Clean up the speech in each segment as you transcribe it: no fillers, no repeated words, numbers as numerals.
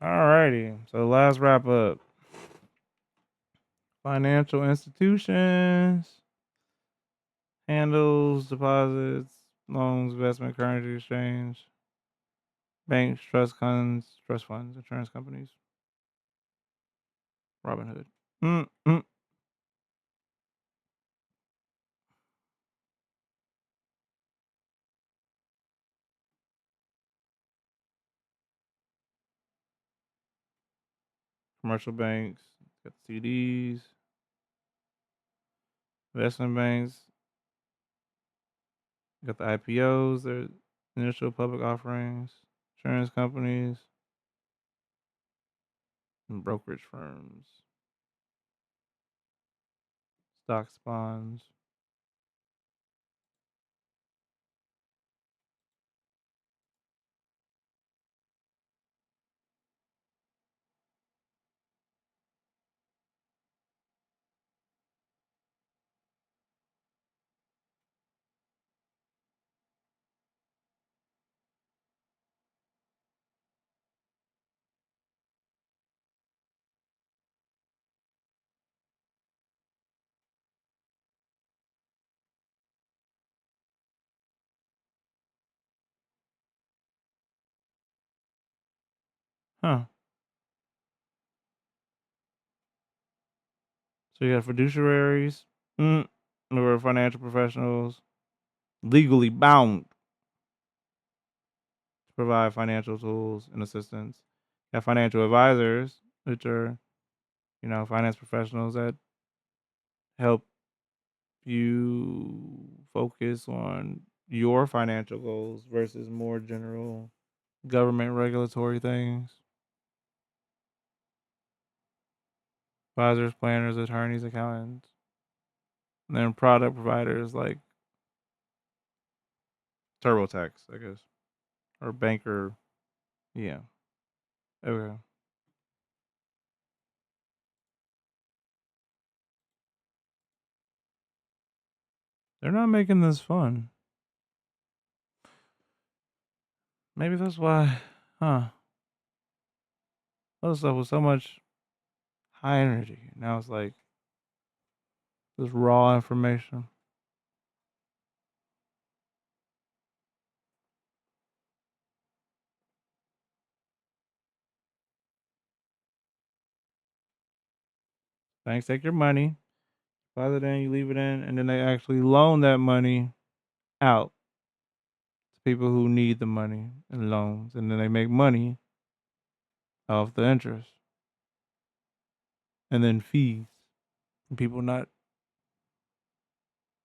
Alrighty. So last wrap up. Financial institutions handles deposits, loans, investment, currency exchange, banks, trust funds, insurance companies, Robinhood. Mm-mm. Commercial banks, got CDs, investment banks, got the IPOs, their initial public offerings, insurance companies, and brokerage firms, stocks, bonds. Huh. So you got fiduciaries, who are financial professionals legally bound to provide financial tools and assistance. You have financial advisors, which are, finance professionals that help you focus on your financial goals versus more general government regulatory things. Advisors, planners, attorneys, accountants, and then product providers like TurboTax, I guess, or banker. Yeah. Okay. They're not making this fun. Maybe that's why, huh? Other stuff was so much high energy. Now it's like just raw information. Banks take your money, deposit it in, you leave it in, and then they actually loan that money out to people who need the money and loans, and then they make money off the interest and then fees from people not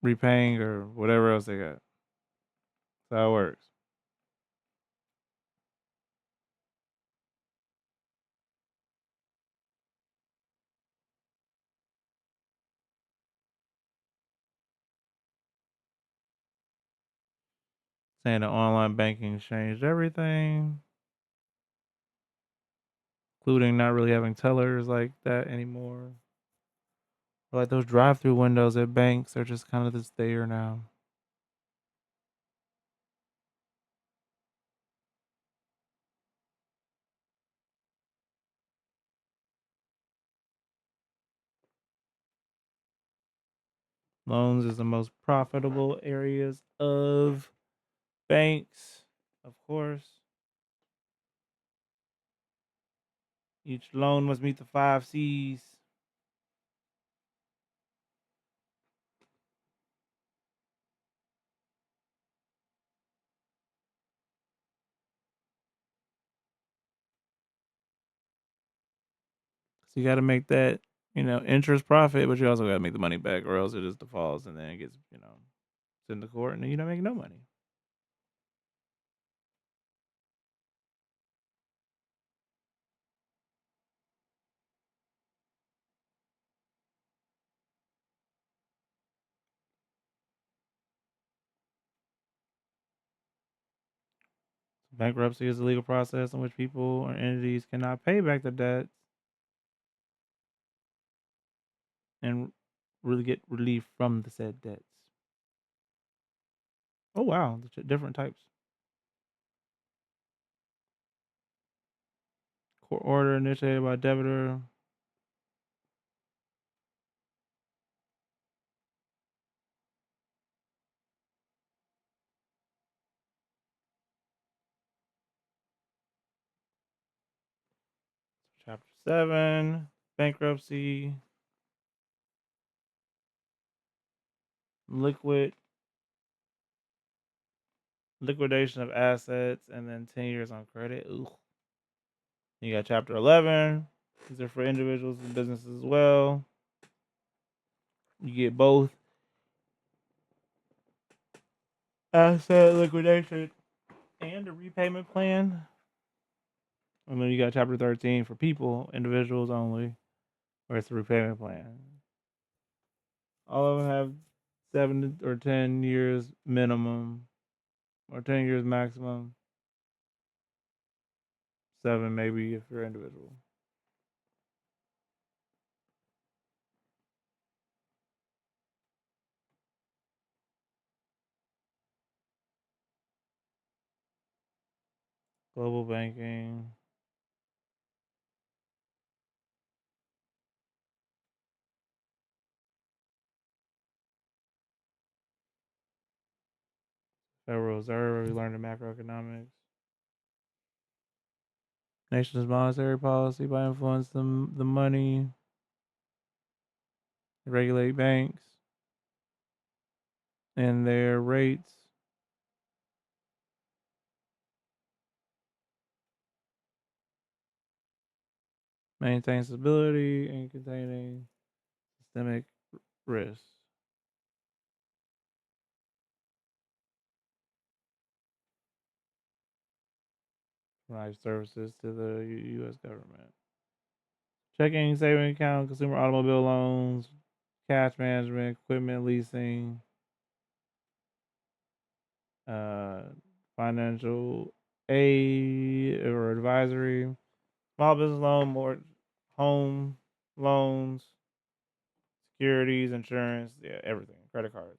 repaying or whatever else they got. That's how it works. Saying the online banking changed everything, including not really having tellers like that anymore. Like those drive-through windows at banks are just kind of just there now. Loans is the most profitable areas of banks, of course. Each loan must meet the five C's. So you got to make that, interest profit, but you also got to make the money back, or else it just defaults and then it gets, sent to court, and then you don't make no money. Bankruptcy is a legal process in which people or entities cannot pay back the debts and really get relief from the said debts. Oh wow, the different types. Court order initiated by debtor. Chapter 7, bankruptcy, liquidation of assets, and then 10 years on credit. Ooh. You got chapter 11. These are for individuals and businesses as well. You get both asset liquidation and a repayment plan. And then you got chapter 13 for people, individuals only, where it's a repayment plan. All of them have 7 or 10 years minimum, or 10 years maximum. 7 maybe if you're individual. Global banking. Federal Reserve. We learned in macroeconomics. Nation's monetary policy by influence the money. Regulate banks and their rates. Maintain stability and containing systemic risks. Provide services to the U.S. government. Checking, saving account, consumer automobile loans, cash management, equipment leasing, uh, financial aid or advisory, small business loan, more home loans, securities, insurance, yeah, everything, credit cards.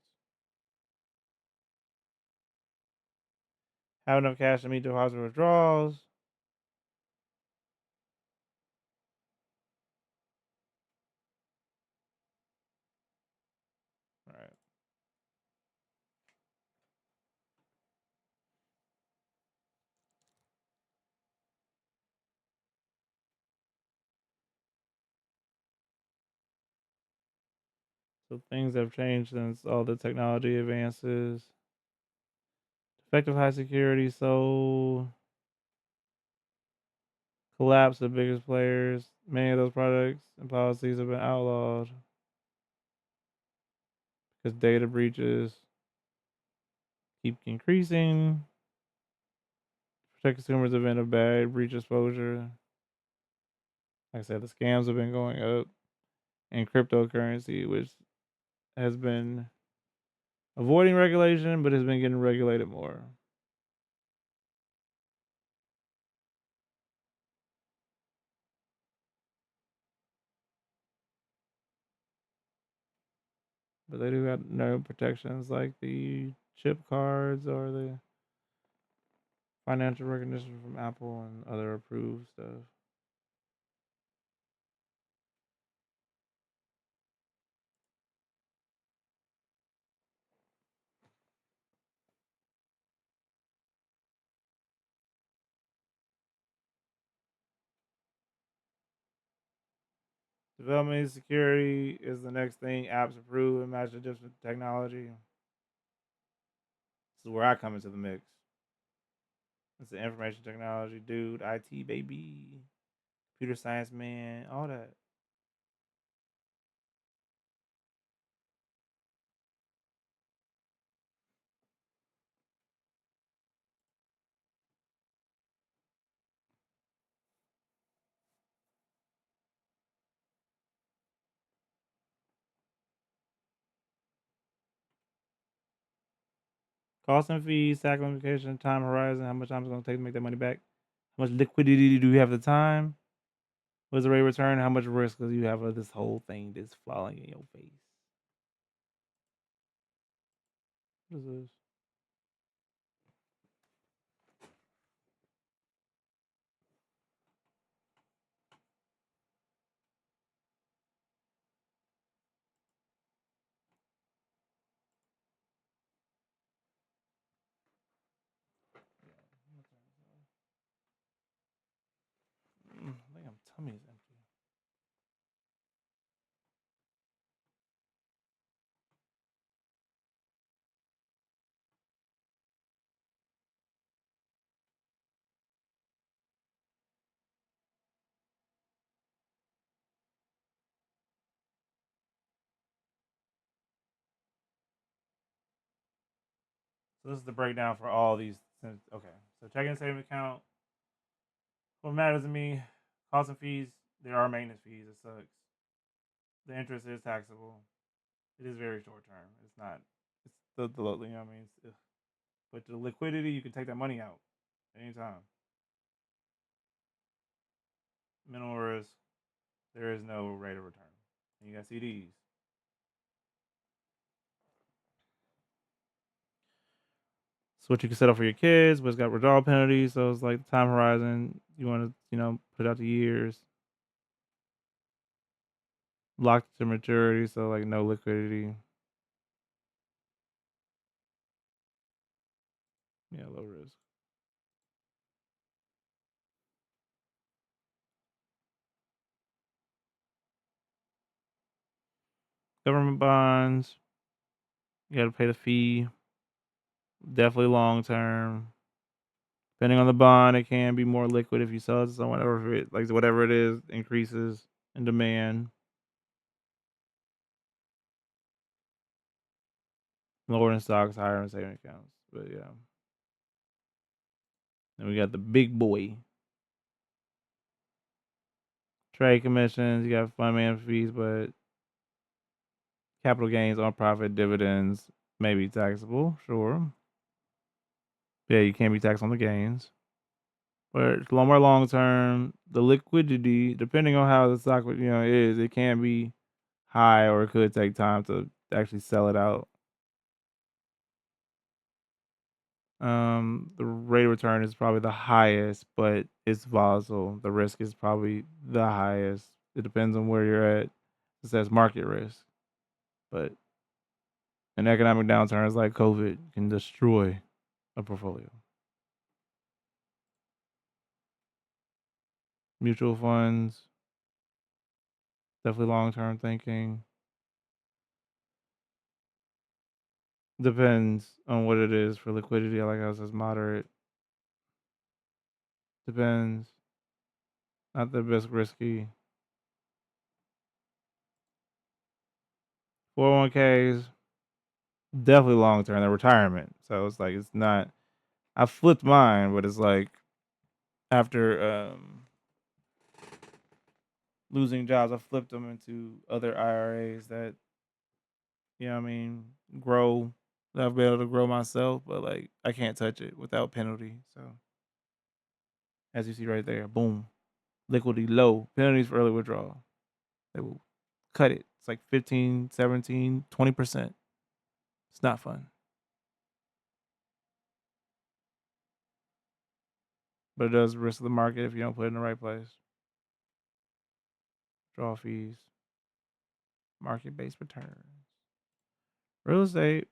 Have enough cash to meet deposit withdrawals. All right. So things have changed since all the technology advances. Effective high security, so collapse of biggest players. Many of those products and policies have been outlawed because data breaches keep increasing. Protect consumers event of bad breach exposure. Like I said, the scams have been going up, and cryptocurrency, which has been avoiding regulation, but has been getting regulated more. But they do have no protections like the chip cards or the financial recognition from Apple and other approved stuff. Development security is the next thing. Apps approved and match the different technology. This is where I come into the mix. It's the information technology dude, IT baby, computer science man, all that. Cost and fees, tax implication, time horizon, how much time it's going to take to make that money back. How much liquidity do you have the time? What's the rate of return? How much risk do you have of this whole thing that's falling in your face? What is this? tummy is empty. So this is the breakdown for all these. Okay, so checking and saving account. What matters to me, costs and fees. There are maintenance fees. It sucks. The interest is taxable. It is very short term. It's not. It's the you know what I mean. But the liquidity, you can take that money out anytime. Minimal risk. There is no rate of return. And you got CDs. So what you can set up for your kids, but it's got withdrawal penalties. So it's like the time horizon. You want to, put out the years, locked to maturity. So like no liquidity. Yeah, low risk. Government bonds. You got to pay the fee. Definitely long term. Depending on the bond, it can be more liquid if you sell it to someone, or if it like whatever it is increases in demand. Lower in stocks, higher in saving accounts. But yeah. Then we got the big boy. Trade commissions, you got fund management fees, but capital gains on profit dividends may be taxable, sure. Yeah, you can't be taxed on the gains. But more long term, the liquidity, depending on how the stock is, it can be high or it could take time to actually sell it out. The rate of return is probably the highest, but it's volatile. The risk is probably the highest. It depends on where you're at. It says market risk, but an economic downturn is like COVID can destroy a portfolio. Mutual funds, definitely long term thinking. Depends on what it is for liquidity. Like I says, moderate. Depends. Not the best risky. 401ks, definitely long term. They're retirement. So it's like it's not. I flipped mine, but it's like after losing jobs, I flipped them into other IRAs that grow. That I'll be able to grow myself, but like I can't touch it without penalty. So as you see right there, boom, liquidity low, penalties for early withdrawal. They will cut it. It's like 15, 17, 20%. It's not fun, but it does risk the market if you don't put it in the right place. Draw fees, market based returns. Real estate,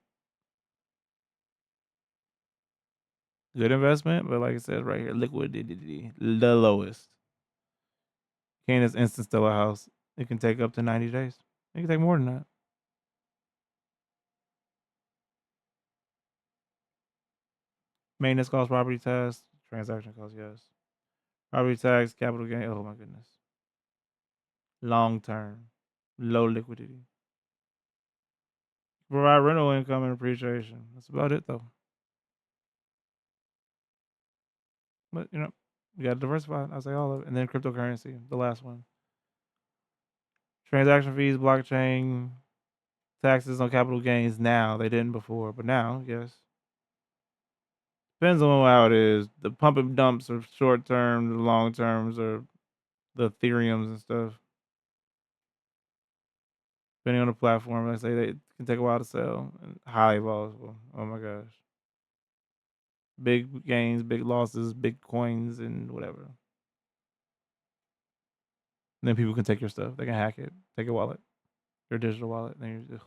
good investment, but like I said right here, liquidity, the lowest. Can't just instant sell a house. It can take up to 90 days. It can take more than that. Maintenance cost, property tax, transaction cost, yes. Property tax, capital gain. Oh my goodness. Long term, low liquidity. Provide rental income and appreciation. That's about it though. But you got to diversify. I say all of it, and then cryptocurrency, the last one. Transaction fees, blockchain, taxes on capital gains. Now they didn't before, but now yes. Depends on how it is. The pump and dumps are short term. The long terms are the Ethereums and stuff. Depending on the platform, I say they can take a while to sell and highly volatile. Oh my gosh. Big gains, big losses, big coins, and whatever. And then people can take your stuff. They can hack it, take your wallet, your digital wallet. And you're,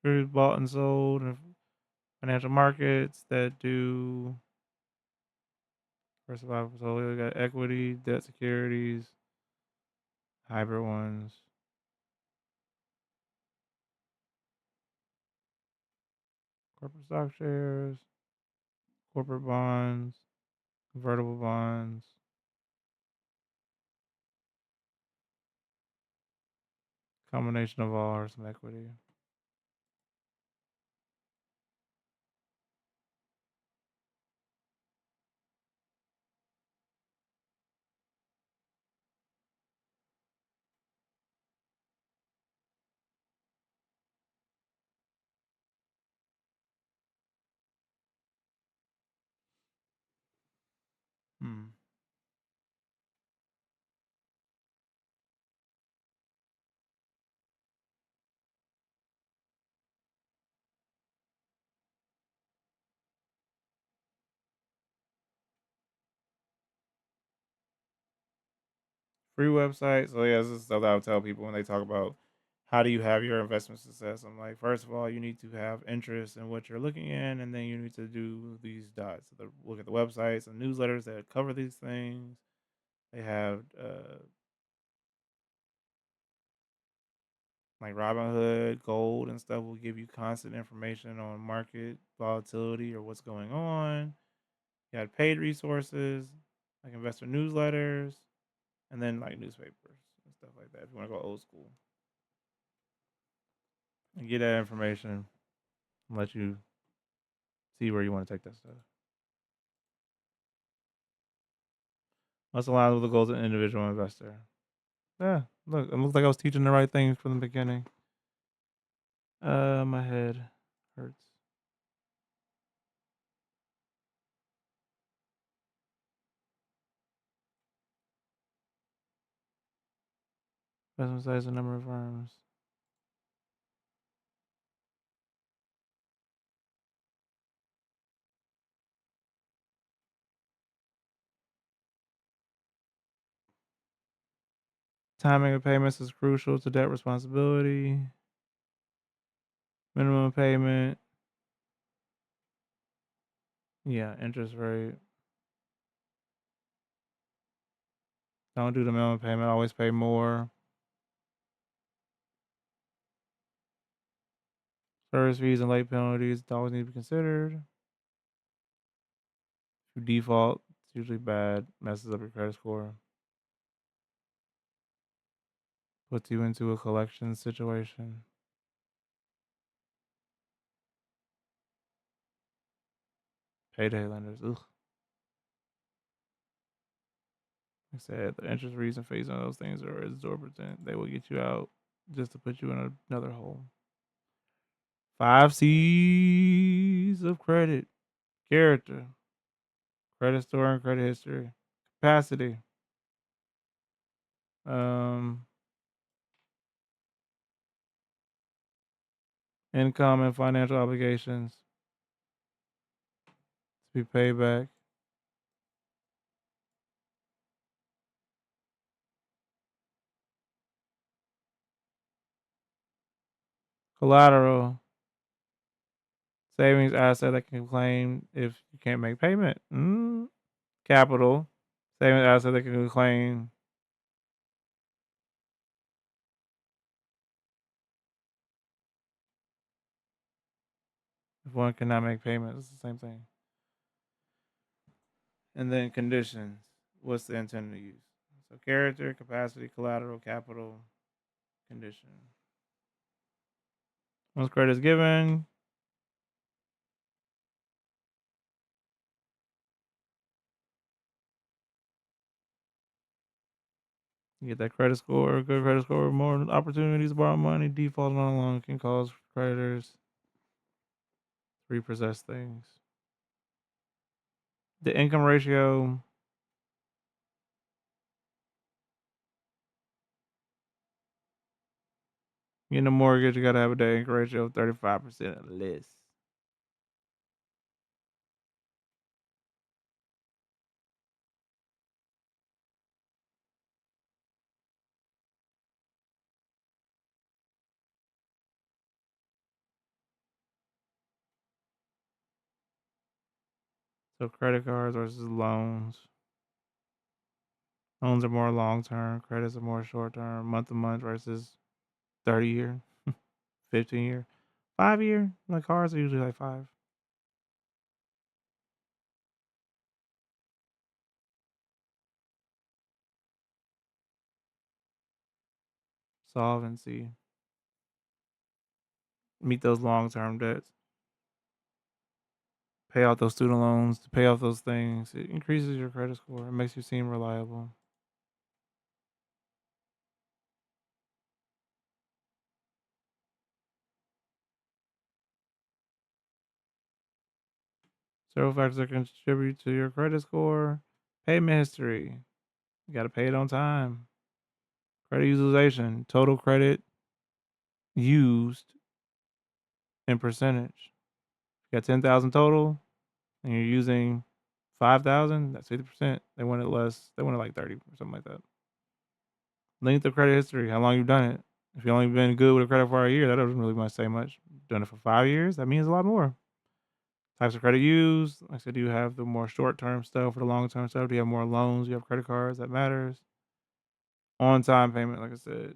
securities bought and sold in financial markets that do diversified portfolio. We got equity, debt securities, hybrid ones, corporate stock shares, corporate bonds, convertible bonds, combination of all or some equity. Hmm. Free website. So yeah, this is stuff that I would tell people when they talk about how do you have your investment success. I'm like, first of all, you need to have interest in what you're looking in, and then you need to do these dots. So look at the websites and newsletters that cover these things. They have like Robinhood, Gold, and stuff will give you constant information on market volatility or what's going on. You had paid resources like investor newsletters, and then like newspapers and stuff like that. If you want to go old school and get that information, and let you see where you want to take that stuff. Must align with the goals of an individual investor. Yeah, look, it looks like I was teaching the right things from the beginning. My head hurts. Investment size and number of firms. Timing of payments is crucial to debt responsibility. Minimum payment. Yeah, interest rate. Don't do the minimum payment. Always pay more. Service fees and late penalties always need to be considered. If you default, it's usually bad. Messes up your credit score. Puts you into a collection situation. Payday lenders. Ugh. Like I said, the interest rates and fees on those things are exorbitant. They will get you out just to put you in another hole. 5 C's of credit. Character. Credit score and credit history. Capacity. Um, Income and financial obligations to be paid back. Collateral. Savings asset that can claim if you can't make payment. Capital. Savings asset that can claim if one cannot make payment. It's the same thing. And then conditions. What's the intent to use? So character, capacity, collateral, capital, condition. Once credit is given, you get that credit score, good credit score, more opportunities to borrow money, defaulting on a loan can cause creditors to repossess things. The income ratio, getting a mortgage, you gotta have a debt income ratio of 35% or less. So credit cards versus loans. Loans are more long term. Credits are more short term. Month to month versus 30 year, 15 year, 5 year. Like cars are usually like 5. Solvency. Meet those long term debts. Pay out those student loans. To pay off those things. It increases your credit score. It makes you seem reliable. Several factors that contribute to your credit score. Payment history. You got to pay it on time. Credit utilization. Total credit used in percentage. You got 10,000 total, and you're using 5,000. That's 50%. They want it less. They want it like 30 or something like that. Length of credit history. How long you've done it. If you've only been good with a credit for a year, that doesn't really much say much. Done it for 5 years, that means a lot more. Types of credit used. Like I said, do you have the more short term stuff or the long term stuff? Do you have more loans? Do you have credit cards? That matters. On time payment, like I said,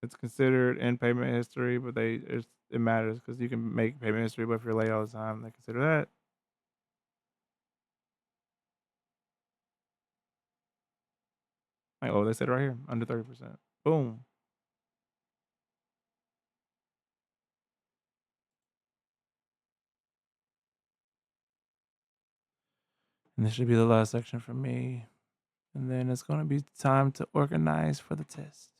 it's considered in payment history, but it matters because you can make payment history, but if you're late all the time, they consider that. Like, oh, they said it right here, under 30%. Boom. And this should be the last section for me. And then it's going to be time to organize for the test.